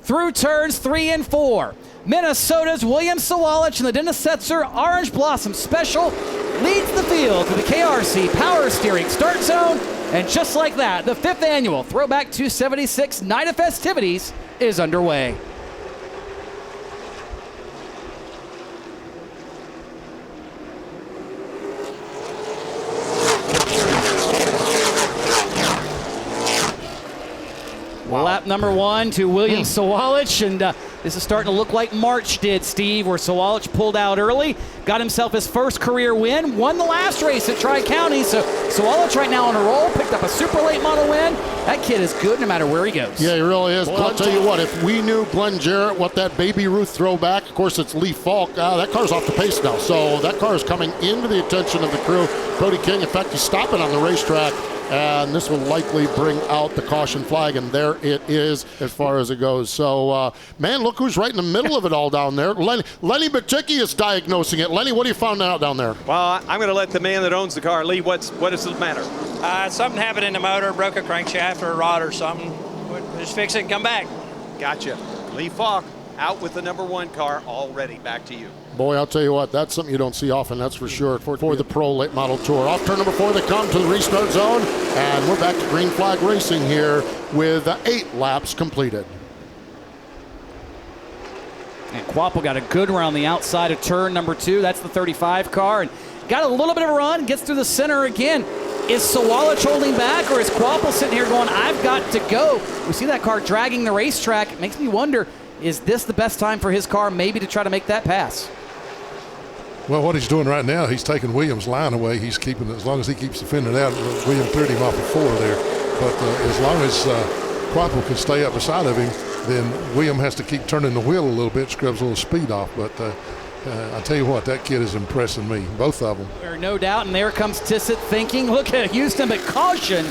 through turns 3 and 4. Minnesota's William Sawalich and the Dennis Setzer Orange Blossom Special leads the field to the KRC Power Steering Start Zone. And just like that, the 5th annual Throwback 276 Night of Festivities is underway. Wow. Lap number 1 to William Sawalich, and this is starting to look like March did, Steve, where Sawalich pulled out early, got himself his first career win, won the last race at Tri-County, so Sawalich right now on a roll, picked up a super late model win. That kid is good no matter where he goes. Yeah, he really is. Well, I'll tell you what, if we knew Glenn Jarrett, what that Baby Ruth throwback, of course it's Lee Falk, that car's off the pace now, so that car is coming into the attention of the crew. Cody King, in fact, he's stopping on the racetrack, and this will likely bring out the caution flag, and there it is as far as it goes. So, man, look who's right in the middle of it all down there. Lenny Baticki is diagnosing it. Lenny, what have you found out down there? Well, I'm going to let the man that owns the car, Lee, what is the matter? Something happened in the motor, broke a crankshaft or a rod or something. We'll just fix it and come back. Gotcha. Lee Falk out with the number 1 car already. Back to you. Boy, I'll tell you what, that's something you don't see often, that's for sure, for the Pro Late Model Tour. Off turn number 4, they come to the restart zone, and we're back to green flag racing here with 8 laps completed. And Quapple got a good run on the outside of turn number 2. That's the 35 car, and got a little bit of a run, gets through the center again. Is Sawalich holding back, or is Quapple sitting here going, I've got to go? We see that car dragging the racetrack. It makes me wonder, is this the best time for his car maybe to try to make that pass? Well, what he's doing right now, he's taking Williams' line away. He's keeping, as long as he keeps defending out, William cleared him off of 4 there. But as long as Quapple can stay up beside of him, then William has to keep turning the wheel a little bit, scrubs a little speed off. But I tell you what, that kid is impressing me, both of them. There's no doubt, and there comes Tissot thinking, look at Houston, but caution.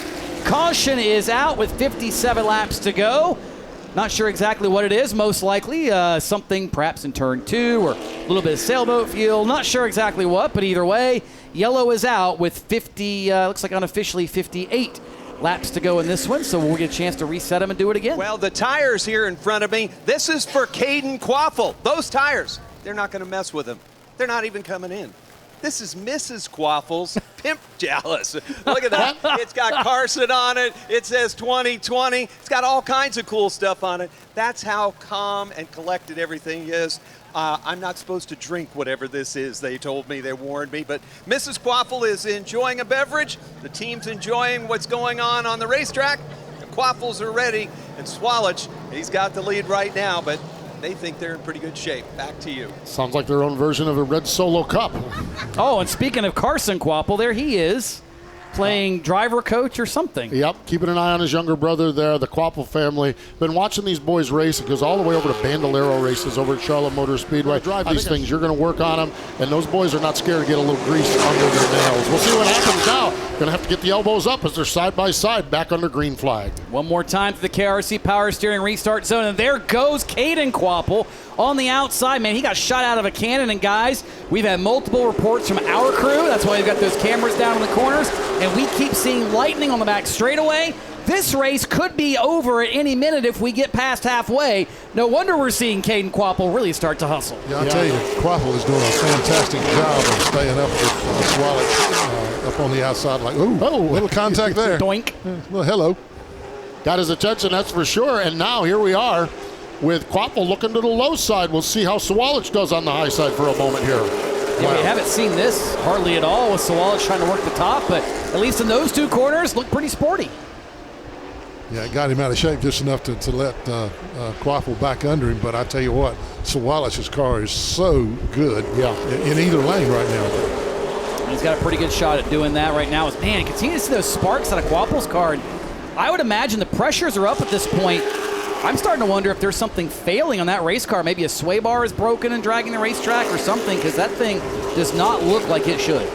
Caution is out with 57 laps to go. Not sure exactly what it is, most likely something perhaps in turn 2 or a little bit of sailboat fuel. Not sure exactly what, but either way, yellow is out with 50, looks like unofficially 58 laps to go in this one, so we'll get a chance to reset them and do it again. Well, the tires here in front of me, this is for Caden Quaffle. Those tires, they're not going to mess with them. They're not even coming in. This is Mrs. Quaffle's Pimp Jealous. Look at that. It's got Carson on it. It says 2020. It's got all kinds of cool stuff on it. That's how calm and collected everything is. I'm not supposed to drink whatever this is, they told me, they warned me, but Mrs. Quaffle is enjoying a beverage. The team's enjoying what's going on the racetrack. The Quaffles are ready, and Sawalich, he's got the lead right now, but they think they're in pretty good shape. Back to you. Sounds like their own version of a red Solo Cup. Oh, and speaking of Carson Quapple, there he is, playing driver coach or something. Yep, keeping an eye on his younger brother there, the Quapple family. Been watching these boys race. It goes all the way over to Bandolero races over at Charlotte Motor Speedway. Drive these things, you're going to work on them, and those boys are not scared to get a little grease under their nails. We'll see what happens now. Going to have to get the elbows up as they're side by side back under green flag. One more time to the KRC Power Steering Restart Zone, and there goes Caden Quapple on the outside. Man, he got shot out of a cannon, and guys, we've had multiple reports from our crew. That's why we've got those cameras down in the corners, and we keep seeing lightning on the back straightaway. This race could be over at any minute if we get past halfway. No wonder we're seeing Caden Quapple really start to hustle. Yeah, I'll tell you, Quapple is doing a fantastic job of staying up with Sawalich up on the outside. Like, oh, little contact there. Doink. Well, hello. Got his attention, that's for sure. And now here we are with Quapple looking to the low side. We'll see how Sawalich does on the high side for a moment here. Yeah, we haven't seen this hardly at all with Sawalich trying to work the top, but at least in those 2 corners, look pretty sporty. Yeah, it got him out of shape just enough to let Quapple back under him. But I tell you what, Sawalich's car is so good in either lane right now. He's got a pretty good shot at doing that right now. Man, you can see those sparks out of Quapple's car. And I would imagine the pressures are up at this point. I'm starting to wonder if there's something failing on that race car. Maybe a sway bar is broken and dragging the racetrack or something, because that thing does not look like it should.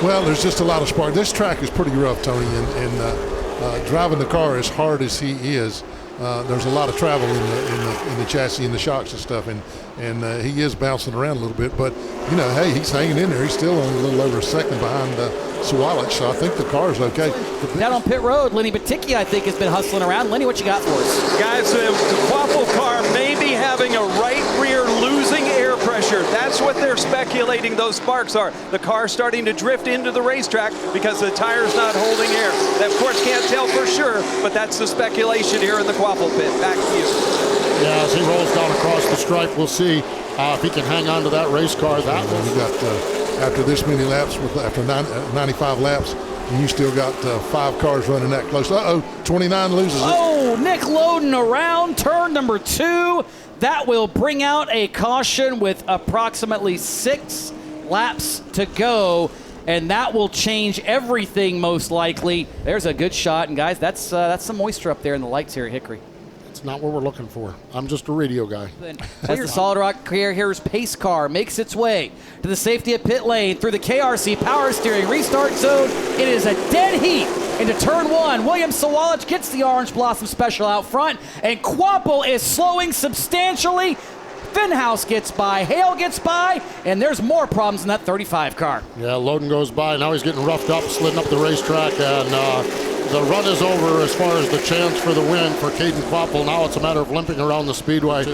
Well, there's just a lot of spark. This track is pretty rough, Tony, and driving the car as hard as he is, there's a lot of travel in the chassis and the shocks and stuff, and he is bouncing around a little bit. But you know, hey, he's hanging in there. He's still only a little over a second behind Sawalich, so I think the car's okay. Down on pit road, Lenny Baticki, I think, has been hustling around. Lenny, what you got for us? Guys, the Quaffle car may speculating those sparks are. The car starting to drift into the racetrack because the tire's not holding air. They, of course, can't tell for sure, but that's the speculation here in the Quaffle pit. Back to you. Yeah, as he rolls down across the stripe, we'll see if he can hang on to that race car. That And you got after this many laps, after 95 laps, and you still got 5 cars running that close. 29 loses it. Oh, Nick Loden around turn number 2. That will bring out a caution with approximately 6 laps to go, and that will change everything most likely. There's a good shot, and guys, that's some moisture up there in the lights here at Hickory. It's not what we're looking for. I'm just a radio guy. As the Solid Rock Carriers pace car makes its way to the safety of pit lane through the KRC power steering restart zone, it is a dead heat into turn 1. William Sawalich gets the Orange Blossom Special out front, and Quapple is slowing substantially. Finhouse gets by, Hale gets by, and there's more problems in that 35 car. Yeah, Loden goes by. Now he's getting roughed up, sliding up the racetrack, and the run is over as far as the chance for the win for Caden Quapple. Now it's a matter of limping around the speedway.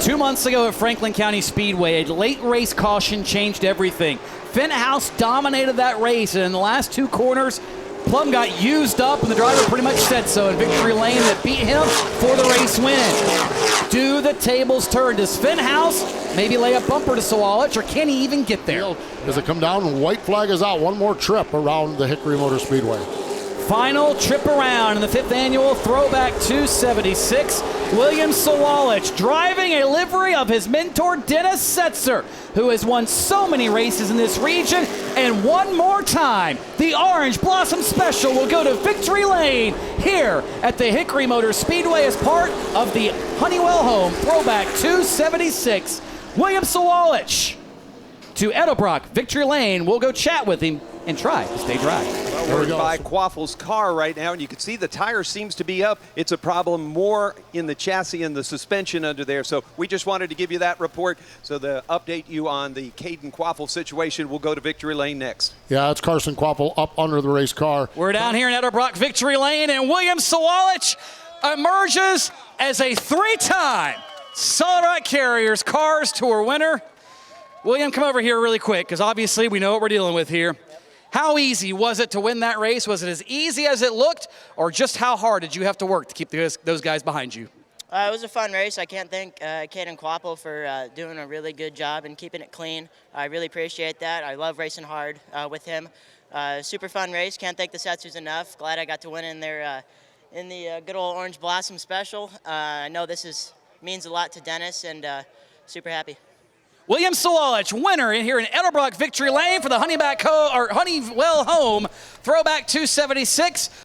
2 months ago at Franklin County Speedway, a late race caution changed everything. Finhouse dominated that race, and in the last 2 corners, Plum got used up, and the driver pretty much said so in victory lane that beat him for the race win. Do the tables turn? Does Finhouse maybe lay a bumper to Sawalich, or can he even get there? As it come down, and white flag is out. One more trip around the Hickory Motor Speedway. Final trip around in the 5th annual Throwback 276. William Sawalich driving a livery of his mentor Dennis Setzer, who has won so many races in this region. And one more time, the Orange Blossom Special will go to victory lane here at the Hickory Motor Speedway as part of the Honeywell Home Throwback 276. William Sawalich to Edelbrock, victory lane. We'll go chat with him and try to stay dry. Well, we're by Quaffle's car right now, and you can see the tire seems to be up. It's a problem more in the chassis and the suspension under there. So we just wanted to give you that report. So to update you on the Caden Quaffle situation, we'll go to victory lane next. Yeah, it's Carson Quaffle up under the race car. We're down here in Edelbrock victory lane, and William Sawalich emerges as a 3-time Solid Rock Carriers Cars Tour winner. William, come over here really quick, because obviously we know what we're dealing with here. How easy was it to win that race? Was it as easy as it looked, or just how hard did you have to work to keep those guys behind you? It was a fun race. I can't thank Caden Quapple for doing a really good job and keeping it clean. I really appreciate that. I love racing hard with him. Super fun race. Can't thank the Setzers enough. Glad I got to win in there in the good old Orange Blossom Special. I know this means a lot to Dennis, and super happy. William Sawalich, winner in here in Edelbrock victory lane for the Honeywell Home Throwback 276.